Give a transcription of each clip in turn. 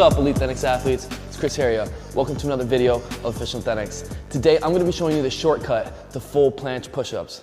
up, elite THENX athletes? It's Chris here. Welcome to another video of Official THENX. Today, I'm going to be showing you the shortcut to full planche push-ups.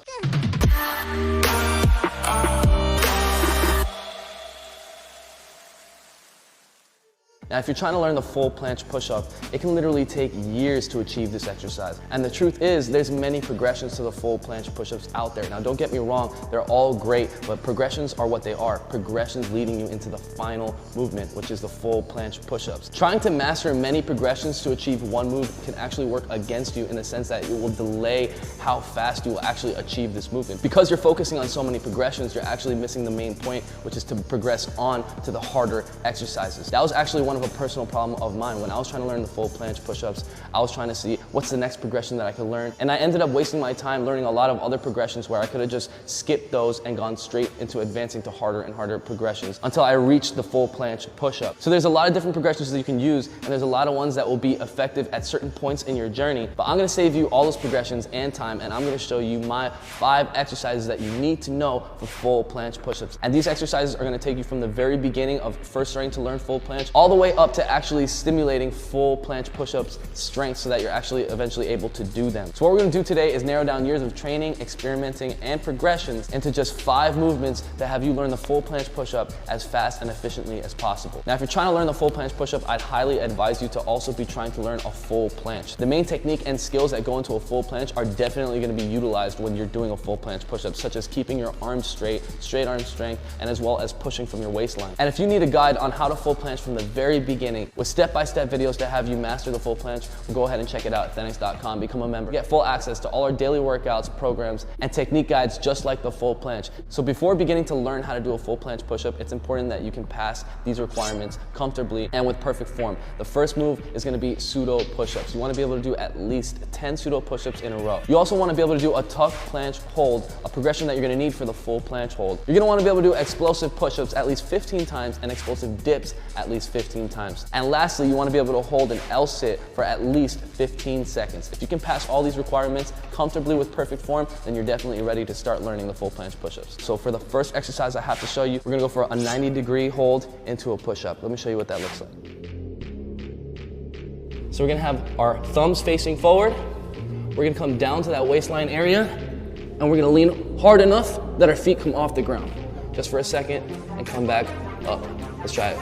Now, if you're trying to learn the full planche push-up, it can literally take years to achieve this exercise. And the truth is, there's many progressions to the full planche push-ups out there. Now, don't get me wrong, they're all great, but progressions are what they are. Progressions leading you into the final movement, which is the full planche push-ups. Trying to master many progressions to achieve one move can actually work against you in the sense that it will delay how fast you will actually achieve this movement. Because you're focusing on so many progressions, you're actually missing the main point, which is to progress on to the harder exercises. That was actually one of a personal problem of mine. When I was trying to learn the full planche push-ups, I was trying to see what's the next progression that I could learn. And I ended up wasting my time learning a lot of other progressions where I could have just skipped those and gone straight into advancing to harder and harder progressions until I reached the full planche push-up. So there's a lot of different progressions that you can use, and there's a lot of ones that will be effective at certain points in your journey. But I'm gonna save you all those progressions and time, and I'm gonna show you my 5 exercises that you need to know for full planche push-ups. And these exercises are gonna take you from the very beginning of first starting to learn full planche all the way up to actually stimulating full planche push-ups strength so that you're actually eventually able to do them. So what we're gonna do today is narrow down years of training, experimenting, and progressions into just 5 movements that have you learn the full planche push-up as fast and efficiently as possible. Now, if you're trying to learn the full planche push-up, I'd highly advise you to also be trying to learn a full planche. The main technique and skills that go into a full planche are definitely gonna be utilized when you're doing a full planche push-up, such as keeping your arms straight arm strength, and as well as pushing from your waistline. And if you need a guide on how to full planche from the very beginning, with step-by-step videos to have you master the full planche, go ahead and check it out at THENX.com. Become a member. Get full access to all our daily workouts, programs, and technique guides just like the full planche. So before beginning to learn how to do a full planche push-up, it's important that you can pass these requirements comfortably and with perfect form. The first move is going to be pseudo push-ups. You want to be able to do at least 10 pseudo push-ups in a row. You also want to be able to do a tuck planche hold, a progression that you're going to need for the full planche hold. You're going to want to be able to do explosive push-ups at least 15 times and explosive dips at least 15 times. And lastly, you want to be able to hold an L sit for at least 15 seconds. If you can pass all these requirements comfortably with perfect form, then you're definitely ready to start learning the full planche push-ups. So for the first exercise I have to show you, we're gonna go for a 90-degree hold into a push-up. Let me show you what that looks like. So we're gonna have our thumbs facing forward. We're gonna come down to that waistline area, and we're gonna lean hard enough that our feet come off the ground. Just for a second, and come back up. Let's try it.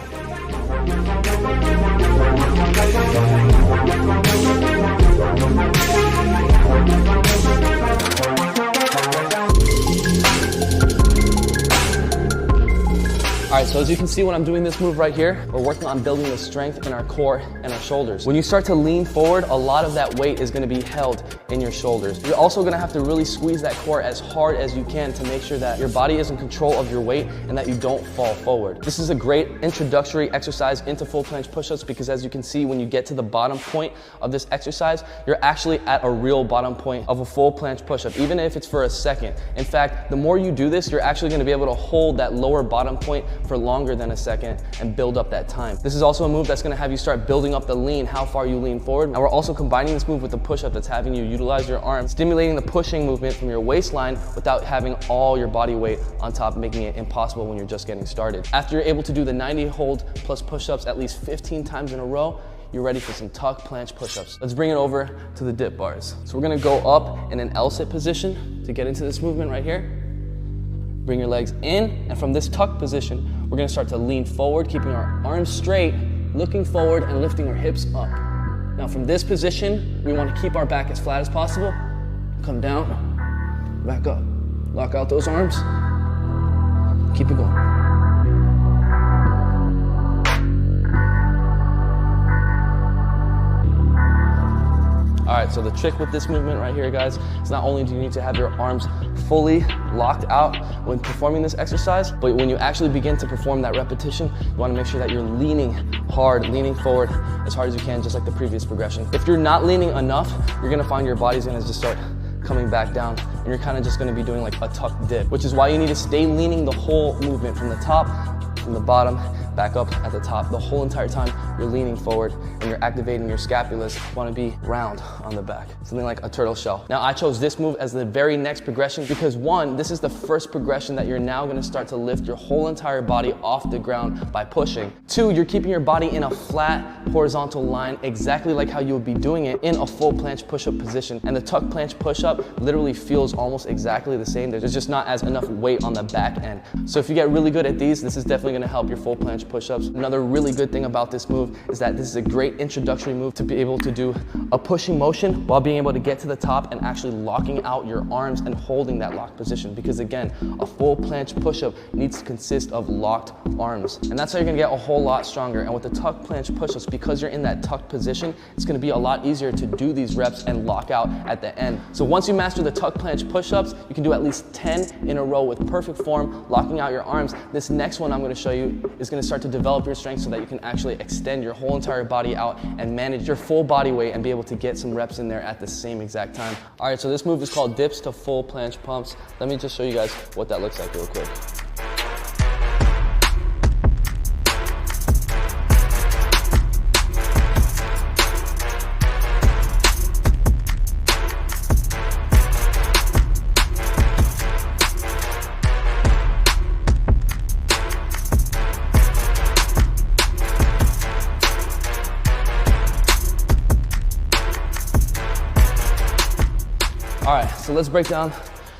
All right, so as you can see when I'm doing this move right here, we're working on building the strength in our core and our shoulders. When you start to lean forward, a lot of that weight is gonna be held in your shoulders. You're also gonna have to really squeeze that core as hard as you can to make sure that your body is in control of your weight and that you don't fall forward. This is a great introductory exercise into full planche push-ups because as you can see, when you get to the bottom point of this exercise, you're actually at a real bottom point of a full planche push-up, even if it's for a second. In fact, the more you do this, you're actually gonna be able to hold that lower bottom point for longer than a second and build up that time. This is also a move that's gonna have you start building up the lean, how far you lean forward. And we're also combining this move with the push-up that's having you utilize your arms, stimulating the pushing movement from your waistline without having all your body weight on top, making it impossible when you're just getting started. After you're able to do the 90 hold plus push-ups at least 15 times in a row, you're ready for some tuck planche push-ups. Let's bring it over to the dip bars. So we're gonna go up in an L sit position to get into this movement right here. Bring your legs in, and from this tuck position, we're gonna start to lean forward, keeping our arms straight, looking forward and lifting our hips up. Now from this position, we wanna keep our back as flat as possible. Come down, back up. Lock out those arms, keep it going. All right, so the trick with this movement right here, guys, is not only do you need to have your arms fully locked out when performing this exercise, but when you actually begin to perform that repetition, you wanna make sure that you're leaning hard, leaning forward as hard as you can, just like the previous progression. If you're not leaning enough, you're gonna find your body's gonna just start coming back down, and you're kind of just gonna be doing like a tuck dip, which is why you need to stay leaning the whole movement from the top, from the bottom, back up at the top. The whole entire time you're leaning forward and you're activating your scapulas. You want to be round on the back, something like a turtle shell. Now I chose this move as the very next progression because one, this is the first progression that you're now going to start to lift your whole entire body off the ground by pushing. Two, you're keeping your body in a flat horizontal line, exactly like how you would be doing it in a full planche push-up position. And the tuck planche push-up literally feels almost exactly the same. There's just not as enough weight on the back end. So if you get really good at these, this is definitely going to help your full planche push-ups. Another really good thing about this move is that this is a great introductory move to be able to do a pushing motion while being able to get to the top and actually locking out your arms and holding that locked position. Because again, a full planche push-up needs to consist of locked arms. And that's how you're going to get a whole lot stronger. And with the tuck planche push-ups, because you're in that tucked position, it's going to be a lot easier to do these reps and lock out at the end. So once you master the tuck planche push-ups, you can do at least 10 in a row with perfect form, locking out your arms. This next one I'm going to show you is going to start to develop your strength so that you can actually extend your whole entire body out and manage your full body weight and be able to get some reps in there at the same exact time. All right, so this move is called dips to full planche pumps. Let me just show you guys what that looks like real quick. All right, so let's break down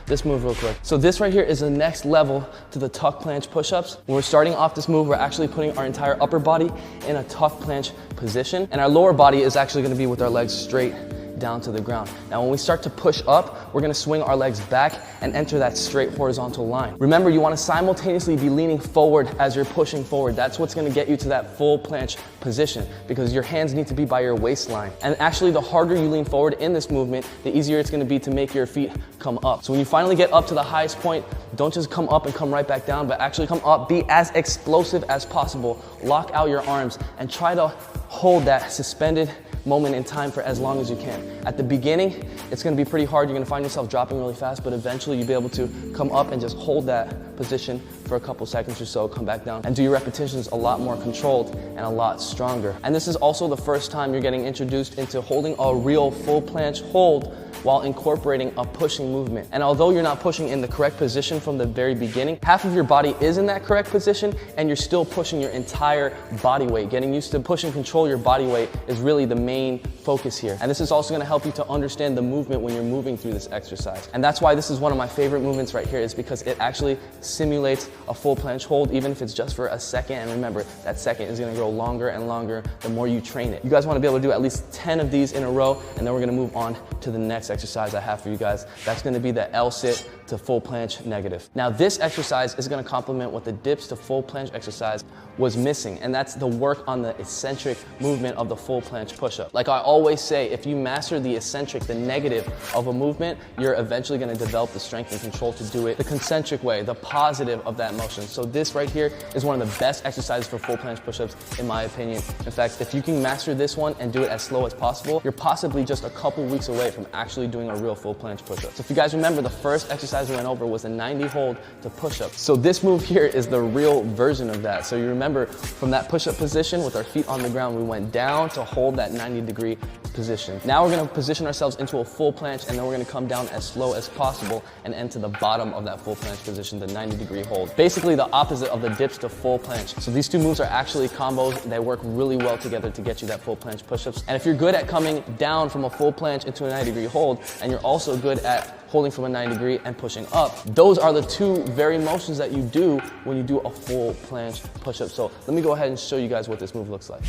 this move real quick. So this right here is the next level to the tuck planche push-ups. When we're starting off this move, we're actually putting our entire upper body in a tuck planche position, and our lower body is actually gonna be with our legs straight down to the ground. Now when we start to push up, we're gonna swing our legs back and enter that straight horizontal line. Remember, you wanna simultaneously be leaning forward as you're pushing forward. That's what's gonna get you to that full planche position because your hands need to be by your waistline. And actually, the harder you lean forward in this movement, the easier it's gonna be to make your feet come up. So when you finally get up to the highest point, don't just come up and come right back down, but actually come up, be as explosive as possible, lock out your arms, and try to hold that suspended moment in time for as long as you can. At the beginning, it's gonna be pretty hard. You're gonna find yourself dropping really fast, but eventually you'll be able to come up and just hold that position for a couple seconds or so, come back down, and do your repetitions a lot more controlled and a lot stronger. And this is also the first time you're getting introduced into holding a real full planche hold while incorporating a pushing movement. And although you're not pushing in the correct position from the very beginning, half of your body is in that correct position and you're still pushing your entire body weight. Getting used to push and control your body weight is really the main focus here. And this is also gonna help you to understand the movement when you're moving through this exercise. And that's why this is one of my favorite movements right here, is because it actually simulates a full planche hold, even if it's just for a second. And remember, that second is gonna grow longer and longer the more you train it. You guys wanna be able to do at least 10 of these in a row, and then we're gonna move on to the next exercise I have for you guys. That's gonna be the L sit to full planche negative. Now this exercise is gonna complement what the dips to full planche exercise was missing, and that's the work on the eccentric movement of the full planche push-up. Like I always say, if you master the eccentric, the negative of a movement, you're eventually gonna develop the strength and control to do it the concentric way, the positive of that motion. So this right here is one of the best exercises for full planche push-ups, in my opinion. In fact, if you can master this one and do it as slow as possible, you're possibly just a couple weeks away from actually doing a real full planche push-up. So if you guys remember, the first exercise we went over was a 90 hold to push-up. So this move here is the real version of that. So you remember, from that push-up position with our feet on the ground, we went down to hold that 90-degree position. Now we're gonna position ourselves into a full planche, and then we're gonna come down as slow as possible and end to the bottom of that full planche position, the 90-degree hold. Basically the opposite of the dips to full planche. So these two moves are actually combos. They work really well together to get you that full planche push-ups. And if you're good at coming down from a full planche into a 90-degree hold, and you're also good at holding from a 90-degree and pushing up, those are the two very motions that you do when you do a full planche push-up. So let me go ahead and show you guys what this move looks like.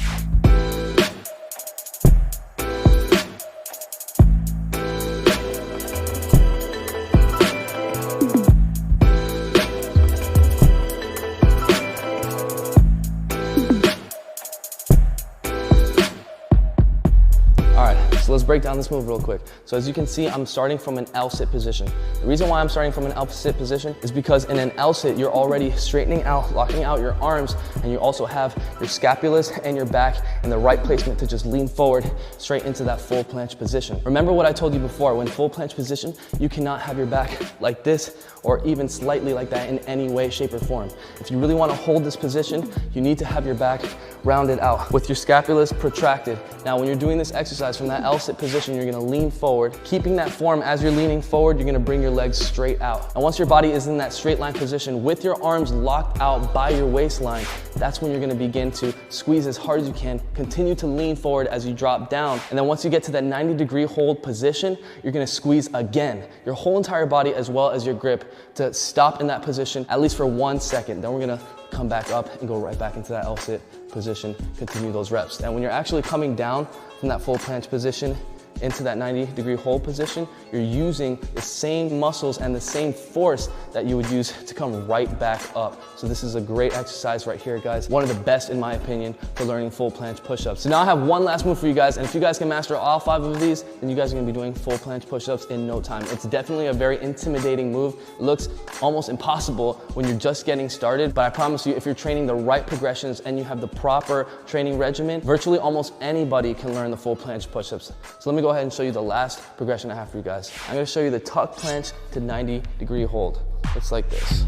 So let's break down this move real quick. So as you can see, I'm starting from an L sit position. The reason why I'm starting from an L sit position is because in an L sit, you're already straightening out, locking out your arms, and you also have your scapulas and your back in the right placement to just lean forward straight into that full planche position. Remember what I told you before, when full planche position, you cannot have your back like this or even slightly like that in any way, shape, or form. If you really want to hold this position, you need to have your back rounded out with your scapulas protracted. Now, when you're doing this exercise from that L-sit position, you're gonna lean forward. Keeping that form as you're leaning forward, you're gonna bring your legs straight out. And once your body is in that straight line position with your arms locked out by your waistline, that's when you're gonna begin to squeeze as hard as you can, continue to lean forward as you drop down. And then once you get to that 90-degree hold position, you're gonna squeeze again, your whole entire body as well as your grip to stop in that position, at least for 1 second. Then we're gonna come back up and go right back into that L-sit position, continue those reps. And when you're actually coming down from that full planche position into that 90-degree hold position, you're using the same muscles and the same force that you would use to come right back up. So this is a great exercise right here, guys. One of the best, in my opinion, for learning full planche push-ups. So now I have one last move for you guys, and if you guys can master all 5 of these, then you guys are gonna be doing full planche push-ups in no time. It's definitely a very intimidating move. It looks almost impossible when you're just getting started, but I promise you, if you're training the right progressions and you have the proper training regimen, virtually almost anybody can learn the full planche push-ups. So let me go ahead and show you the last progression I have for you guys. I'm gonna show you the tuck planche to 90-degree hold. It's like this.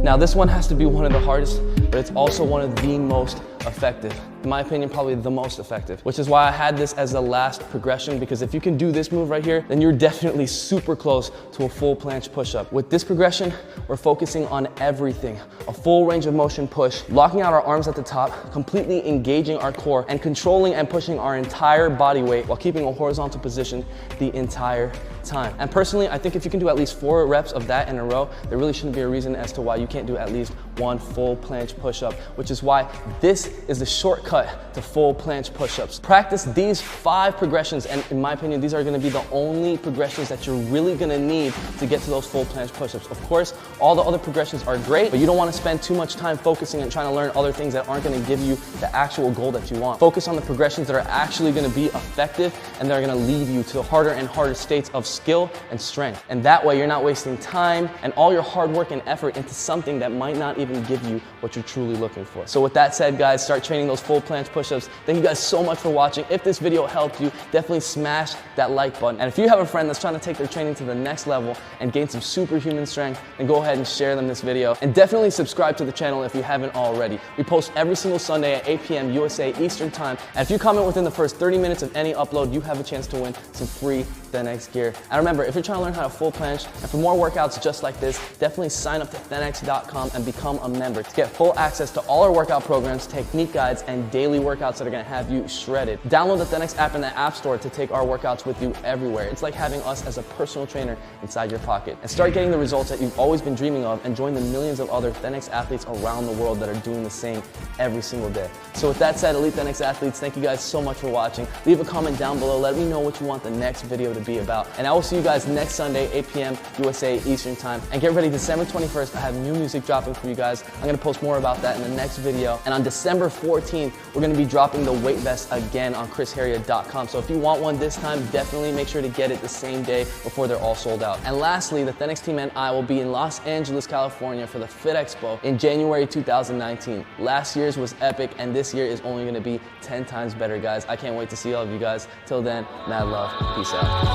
Now this one has to be one of the hardest, but it's also one of the most effective. In my opinion, probably the most effective, which is why I had this as the last progression, because if you can do this move right here, then you're definitely super close to a full planche push-up. With this progression, we're focusing on everything. A full range of motion push, locking out our arms at the top, completely engaging our core, and controlling and pushing our entire body weight while keeping a horizontal position the entire time. And personally, I think if you can do at least 4 reps of that in a row, there really shouldn't be a reason as to why you can't do at least 1 full planche push-up, which is why this is the shortcut to full planche push-ups. Practice these 5 progressions, and in my opinion, these are gonna be the only progressions that you're really gonna need to get to those full planche push-ups. Of course, all the other progressions are great, but you don't wanna spend too much time focusing and trying to learn other things that aren't gonna give you the actual goal that you want. Focus on the progressions that are actually gonna be effective and they're gonna lead you to harder and harder states of skill and strength. And that way, you're not wasting time and all your hard work and effort into something that might not even give you what you're truly looking for. So with that said, guys, start training those full planche push-ups. Thank you guys so much for watching. If this video helped you, definitely smash that like button. And if you have a friend that's trying to take their training to the next level and gain some superhuman strength, then go ahead and share them this video. And definitely subscribe to the channel if you haven't already. We post every single Sunday at 8 p.m. USA Eastern Time. And if you comment within the first 30 minutes of any upload, you have a chance to win some free THENX gear. And remember, if you're trying to learn how to full planche, and for more workouts just like this, definitely sign up to THENX.com and become a member to get full access to all our workout programs, technique guides, and daily workouts that are gonna have you shredded. Download the THENX app in the App Store to take our workouts with you everywhere. It's like having us as a personal trainer inside your pocket. And start getting the results that you've always been dreaming of and join the millions of other THENX athletes around the world that are doing the same every single day. So with that said, Elite THENX athletes, thank you guys so much for watching. Leave a comment down below. Let me know what you want the next video to be about. And I will see you guys next Sunday, 8 p.m. USA Eastern Time. And get ready, December 21st, I have new music dropping for you guys. I'm gonna post more about that in the next video. And on December 14th, we're gonna be dropping the weight vest again on chrisheria.com. So if you want one this time, definitely make sure to get it the same day before they're all sold out. And lastly, the THENX team and I will be in Los Angeles, California for the Fit Expo in January 2019. Last year's was epic, and this year is only gonna be 10 times better, guys. I can't wait to see all of you guys. Till then, mad love. Peace out.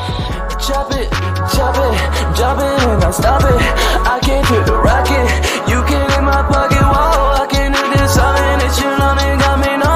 Chop it, drop it, and I stop it. I can't hit the rocket. You can in my pocket, whoa. I can do this, something that you know, got me no.